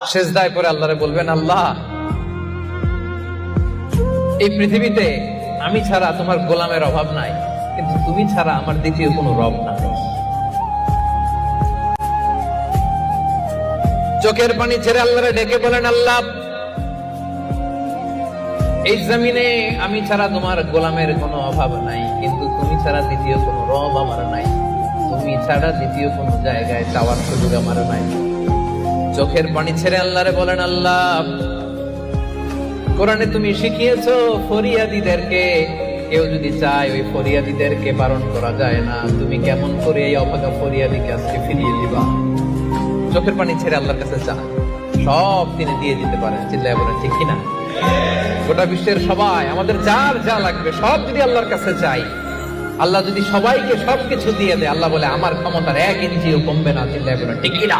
সেজদায় পড়ে আল্লাহরে বলবেন, আল্লাহ এই পৃথিবীতে আমি ছাড়া তোমার গোলামের অভাব নাই, কিন্তু তুমি ছাড়া আমার দ্বিতীয় কোনো রব নাই। চোখের পানি ছেড়ে আল্লাহরে ডেকে বলেন, আল্লাহ এই জমিনে আমি ছাড়া তোমার গোলামের কোনো অভাব নাই, কিন্তু তুমি ছাড়া দ্বিতীয় কোনো রব আমার নাই, তুমি ছাড়া দ্বিতীয় কোনো জায়গায় চাওয়ার সুযোগ আমার নাই। চোখের পানি ছেড়ে আল্লাহরে বলেন, আল্লাহ কোরআনে তুমি শিখিয়েছো ফরিয়াদীদেরকে কেউ যদি চায় ওই ফরিয়াদীদেরকে বারণ করা যায় না, তুমি কেমন করে এই অভাগা ফরিয়াদীকে আজকে ফিরিয়ে দিবা। চোখের পানি ছেড়ে আল্লাহর কাছে চান, সব তিনি দিয়ে দিতে পারেন। চিল্লায় বলেন ঠিক কিনা? গোটা বিশ্বের সবাই আমাদের যার যা লাগবে সব যদি আল্লাহর কাছে চাই, আল্লাহ যদি সবাইকে সবকিছু দিয়ে দেয়, আল্লাহ বলে আমার ক্ষমতার 1 ইঞ্চিও কমবে না। চিল্লায় বলেন ঠিক কিনা?